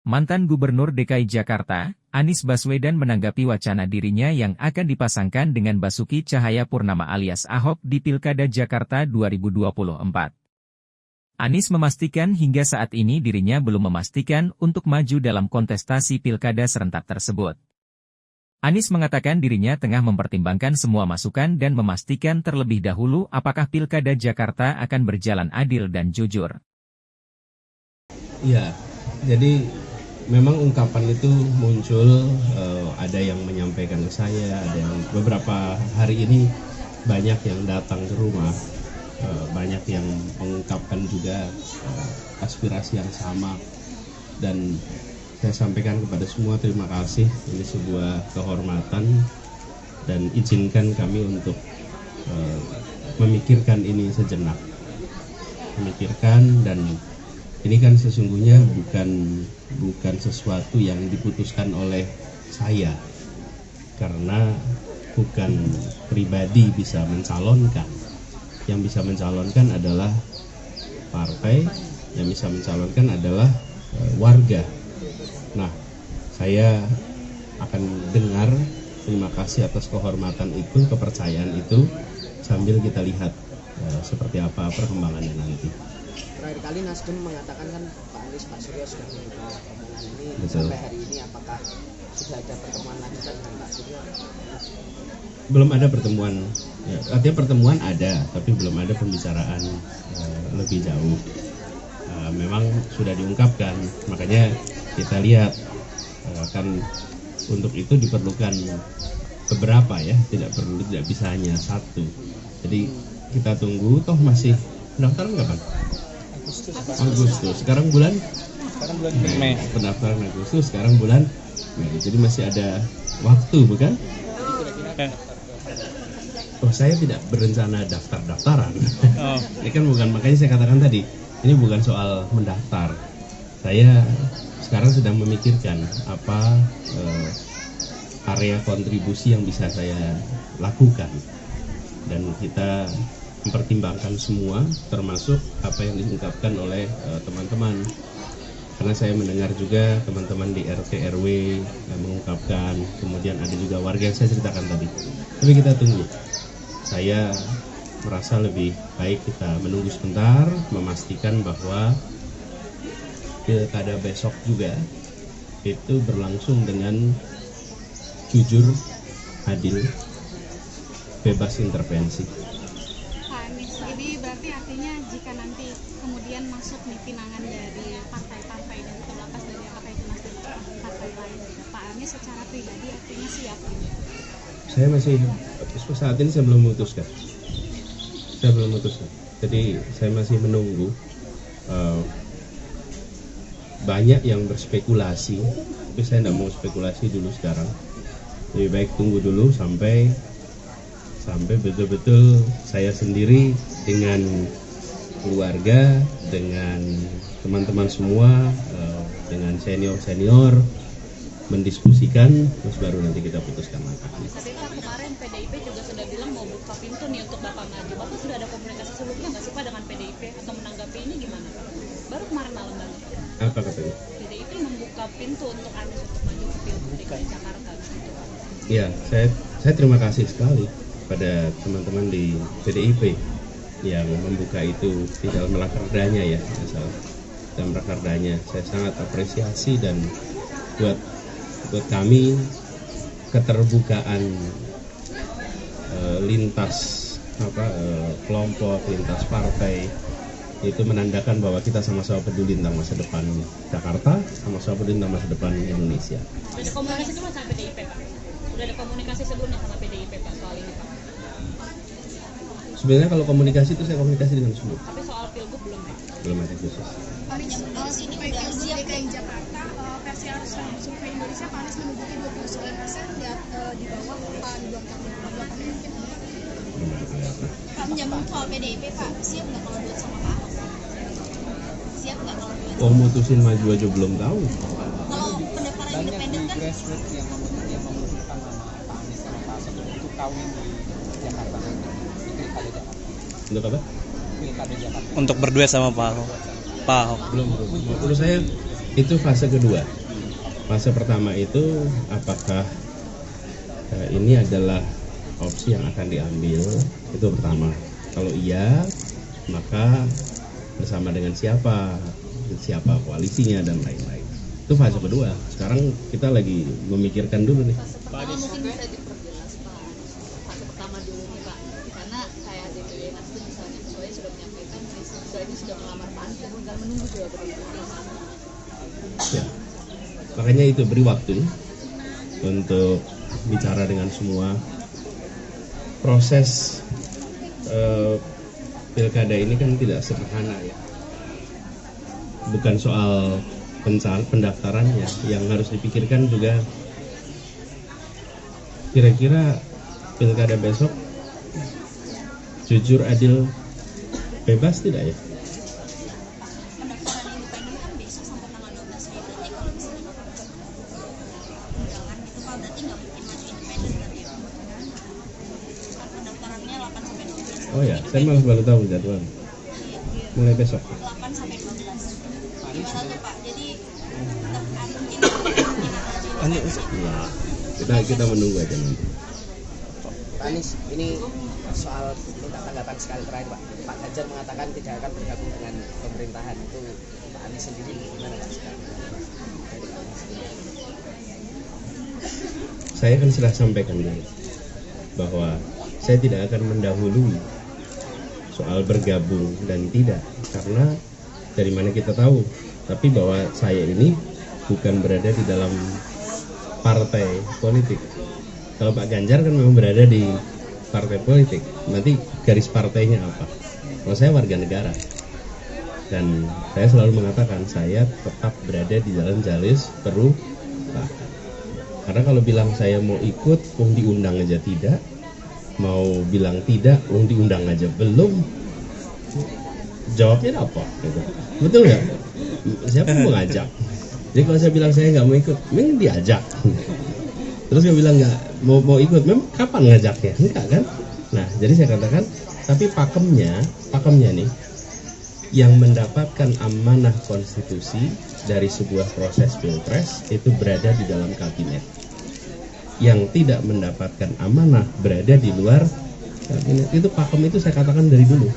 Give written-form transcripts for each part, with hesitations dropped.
Mantan Gubernur DKI Jakarta, Anies Baswedan menanggapi wacana dirinya yang akan dipasangkan dengan Basuki Cahayapurnama alias Ahok di Pilkada Jakarta 2024. Anies memastikan hingga saat ini dirinya belum memastikan untuk maju dalam kontestasi pilkada serentak tersebut. Anies mengatakan dirinya tengah mempertimbangkan semua masukan dan memastikan terlebih dahulu apakah Pilkada Jakarta akan berjalan adil dan jujur. Ya, jadi memang ungkapan itu muncul, ada yang menyampaikan ke saya, ada yang beberapa hari ini banyak yang datang ke rumah, banyak yang mengungkapkan juga aspirasi yang sama, dan saya sampaikan kepada semua terima kasih, ini sebuah kehormatan dan izinkan kami untuk memikirkan ini sejenak, memikirkan. Dan ini kan sesungguhnya bukan sesuatu yang diputuskan oleh saya, karena bukan pribadi bisa mencalonkan. Yang bisa mencalonkan adalah partai, yang bisa mencalonkan adalah warga. Nah, saya akan dengar terima kasih atas kehormatan itu, kepercayaan itu, sambil kita lihat seperti apa perkembangannya nanti. Terakhir kali Nasdem mengatakan kan Pak Anies, Pak Surya sudah membuka omongan ini. Betul. Sampai hari ini apakah sudah ada pertemuan lanjutan dengan Pak Surya? Belum ada pertemuan, ya, artinya pertemuan ada, tapi belum ada pembicaraan lebih jauh. Memang sudah diungkapkan, makanya kita lihat kan untuk itu diperlukan beberapa ya, tidak bisa hanya satu. Jadi kita tunggu, toh masih pendaftaran kapan? Agustus. Sekarang bulan Mei. Pendaftaran Agustus, sekarang bulan Mei. Jadi masih ada waktu, bukan? Oh, saya tidak berencana daftaran. Oh. Ini kan bukan, makanya saya katakan tadi, ini bukan soal mendaftar. Saya sekarang sedang memikirkan apa area kontribusi yang bisa saya lakukan, dan kita mempertimbangkan semua, termasuk apa yang diungkapkan oleh teman-teman. Karena saya mendengar juga teman-teman di RT RW yang mengungkapkan, kemudian ada juga warga yang saya ceritakan tadi. Tapi kita tunggu. Saya merasa lebih baik kita menunggu sebentar, memastikan bahwa pilkada besok juga itu berlangsung dengan jujur, adil, bebas intervensi. Pak Anies, ini berarti artinya jika nanti kemudian masuk nih pinangan dari partai-partai dan terlepas dari apakah itu Nasdem atau partai lain, Pak Anies secara pribadi artinya siap? Saya masih, saat ini saya belum memutuskan. Jadi saya masih menunggu. Banyak yang berspekulasi, tapi saya tidak mau spekulasi dulu sekarang. Lebih baik tunggu dulu sampai betul-betul saya sendiri dengan keluarga, dengan teman-teman semua, dengan senior mendiskusikan, terus baru nanti kita putuskan langkahnya. Tapi Pak, kemarin PDIP juga sudah bilang mau buka pintu nih untuk Bapak maju. Bapak sudah ada komunikasi sebelumnya nggak sih Pak dengan PDIP atau menanggapi ini gimana Pak? Baru kemarin malam banget. Apa katanya? PDIP membuka pintu untuk Anies untuk maju ke Pilgub DKI Jakarta gitu Pak. Ya, saya terima kasih sekali pada teman-teman di PDIP yang membuka itu di dalam rakerdanya ya, dalam rakerdanya. Saya sangat apresiasi, dan buat kami keterbukaan lintas kelompok, lintas partai itu menandakan bahwa kita sama-sama peduli tentang masa depan Jakarta, sama-sama peduli tentang masa depan Indonesia. Sudah ada komunikasi dulu sama PDIP Pak? Sudah ada komunikasi sebelumnya sama PDIP Pak soal ini Pak? Sebenarnya kalau komunikasi itu saya komunikasi dengan semua. Tapi soal Pilgub belum Pak? Belum ada khusus. Ini udah siap DKI Jakarta, versi survei Indonesia Pak Anies menduduki 29% di bawah Pak Ridwan Kamil. Mungkin Pak, menyambung soal PDIP Pak, siap nggak kalau duet sama Pak Ahok? Siap nggak kalau duet? Oh, mutusin maju aja belum tahu. Kalau pendaftaran independen kan? Grassroots yang mengusulkan nama Pak Anies sama Pak Ahok untuk kawin di Jakarta, di Pilkada Jakarta. Untuk apa? Pilkada Jakarta. Untuk berdua sama Pak Ahok. Belum. Menurut saya Itu fase kedua. Fase pertama itu apakah ini adalah opsi yang akan diambil, itu pertama. Kalau iya, maka bersama dengan siapa koalisinya dan lain-lain. Itu fase kedua. Sekarang kita lagi memikirkan dulu nih. Pertama mungkin bisa diperjelas Pak. Fase pertama dulu nih Pak. Karena kayak DPW Nasdem misalnya ketuanya sudah menyampaikan siswanya sudah melamar Pak Anies dan tinggal menunggu jawaban dari Ya. Makanya itu beri waktu untuk bicara dengan semua. Proses pilkada ini kan tidak sederhana ya. Bukan soal pendaftarannya, yang harus dipikirkan juga kira-kira pilkada besok jujur, adil, bebas tidak ya? Pendaftaran independen kan besok sampai tanggal 12 Mei, berarti kalau misalnya Bapak dapat undangan gitu Pak, berarti nggak mungkin maju independen berarti ya? Kan pendaftarannya 8 sampai 12. Oh ya, saya malah baru tahu jadwal. Mulai besok. 8 sampai 12. Gimana tuh Pak? Jadi Ya, kita menunggu aja nanti. Pak Anies, ini soal minta tanggapan sekali terakhir Pak. Pak Ganjar mengatakan tidak akan bergabung dengan pemerintahan, itu Pak Anies sendiri gimana Pak sekarang? Saya kan sudah sampaikan dulu bahwa saya tidak akan mendahului soal bergabung dan tidak, karena dari mana kita tahu, tapi bahwa saya ini bukan berada di dalam partai politik. Kalau Pak Ganjar kan memang berada di partai politik, nanti garis partainya apa? Kalau saya warga negara, dan saya selalu mengatakan saya tetap berada di dalam jalur perubahan. Karena kalau bilang saya mau ikut, diundang aja tidak, mau bilang tidak, diundang aja belum, jawabnya apa? Gitu. Betul nggak? Siapa yang mau ngajak? Jadi kalau saya bilang saya nggak mau ikut, memang diajak. Terus dia bilang nggak mau ikut, memang kapan ngajaknya? Enggak kan? Nah, jadi saya katakan, tapi pakemnya nih, yang mendapatkan amanah konstitusi dari sebuah proses pilpres itu berada di dalam kabinet. Yang tidak mendapatkan amanah berada di luar kabinet. Itu pakem itu saya katakan dari dulu.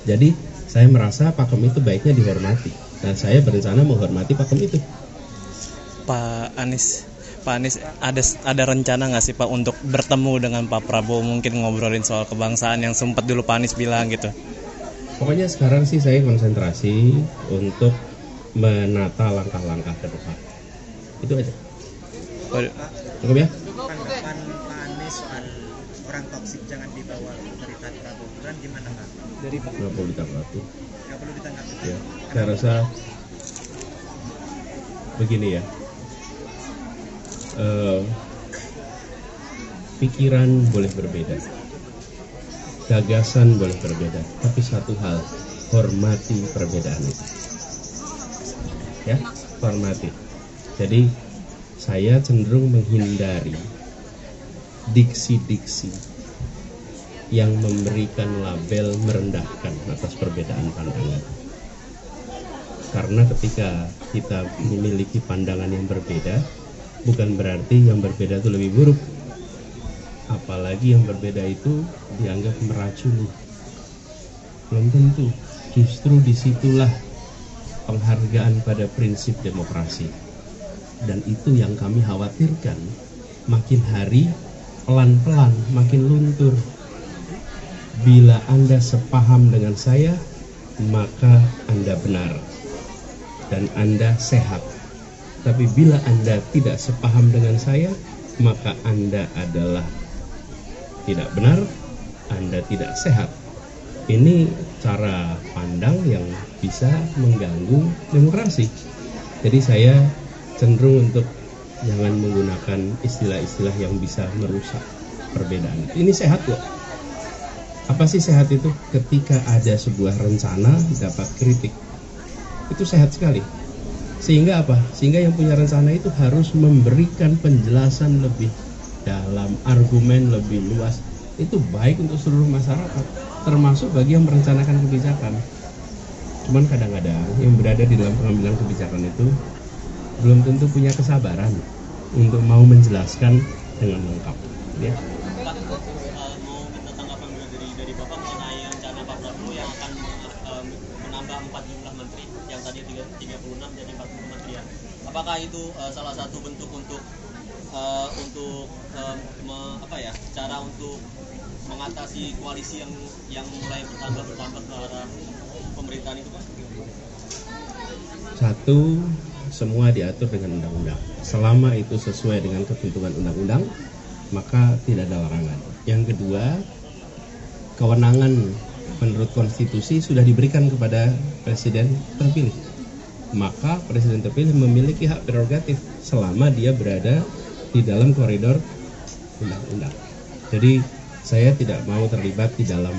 Jadi saya merasa pakem itu baiknya dihormati, dan saya berencana menghormati pakem itu. Pak Anies, ada rencana nggak sih Pak untuk bertemu dengan Pak Prabowo, mungkin ngobrolin soal kebangsaan yang sempat dulu Pak Anies bilang gitu? Pokoknya sekarang sih saya konsentrasi untuk menata langkah-langkah ke depan. Itu aja. Cukup ya? Tanggapan Pak Anies soal orang toksik jangan dibawa berita di Prabowo, gimana Pak? Dari Pak. Nggak perlu ditanggapi. Nggak perlu ditanggapi. Ya, saya rasa begini ya. Pikiran boleh berbeda, gagasan boleh berbeda, tapi satu hal, hormati perbedaan itu. Ya, hormati. Jadi saya cenderung menghindari diksi-diksi yang memberikan label merendahkan atas perbedaan pandangan. Karena ketika kita memiliki pandangan yang berbeda, bukan berarti yang berbeda itu lebih buruk. Apalagi yang berbeda itu dianggap meracuni. Belum tentu. Justru disitulah penghargaan pada prinsip demokrasi. Dan itu yang kami khawatirkan. Makin hari, pelan-pelan, makin luntur. Bila Anda sepaham dengan saya, maka Anda benar. Dan Anda sehat. Tapi bila Anda tidak sepaham dengan saya, maka Anda adalah tidak benar, Anda tidak sehat. Ini cara pandang yang bisa mengganggu demokrasi. Jadi saya cenderung untuk jangan menggunakan istilah-istilah yang bisa merusak perbedaan. Ini sehat kok. Apa sih sehat itu? Ketika ada sebuah rencana dapat kritik, itu sehat sekali. Sehingga apa? Sehingga yang punya rencana itu harus memberikan penjelasan lebih dalam, argumen lebih luas. Itu baik untuk seluruh masyarakat, termasuk bagi yang merencanakan kebijakan. Cuman kadang-kadang yang berada di dalam pengambilan kebijakan itu belum tentu punya kesabaran untuk mau menjelaskan dengan lengkap. Ya. Pak, mau minta tanggapan dari Bapak mengenai rencana Pak Prabowo yang akan menambah 4 jumlah menteri yang tadi 36 jadi 40 kementerian. Apakah itu salah satu bentuk untuk cara untuk mengatasi koalisi yang mulai bertambah ke arah pemerintahan itu, Pak? Satu, semua diatur dengan undang-undang. Selama itu sesuai dengan ketentuan undang-undang, maka tidak ada larangan. Yang kedua, kewenangan menurut konstitusi sudah diberikan kepada presiden terpilih. Maka presiden terpilih memiliki hak prerogatif selama dia berada di dalam koridor undang-undang. Jadi saya tidak mau terlibat di dalam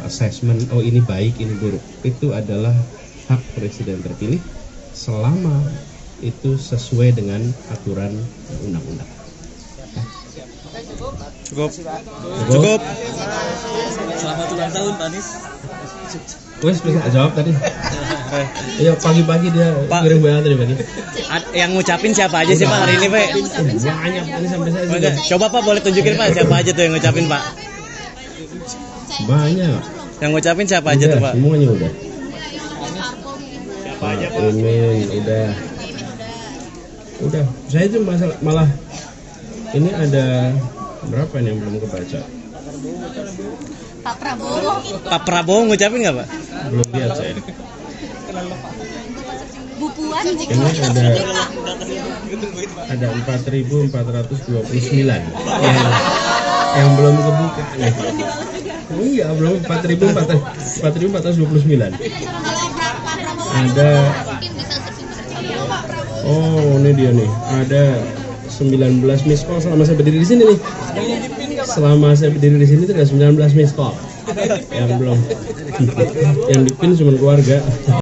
assessment, oh ini baik, ini buruk. Itu adalah hak presiden terpilih selama itu sesuai dengan aturan undang-undang. Cukup. Selamat ulang tahun, Pak Anies. Wes bisa jawab tadi. Iya, pagi-pagi dia kirim WA tadi pagi. Yang ngucapin siapa aja sih Pak hari ini, Pak? Banyak ini sampai saya sudah. Coba Pak boleh tunjukin Pak siapa aja tuh yang ngucapin, Pak? Banyak. Yang ngucapin siapa aja tuh, Pak? Semuanya udah. Siapa aja Pak? Udah. Saya itu malah ini ada berapa nih yang belum kebaca? Pak Prabowo ngucapin nggak Pak? Belum lihat saya. Bu Puan Ini ada 4.429 yang belum kebuka nih. Oh iya, belum 4.429. Ada ini dia nih. Ada 19 miss call selama saya berdiri di sini nih. Selama saya berdiri di sini itu ada 19 miss call. Yang belum. Yang dipin cuma keluarga.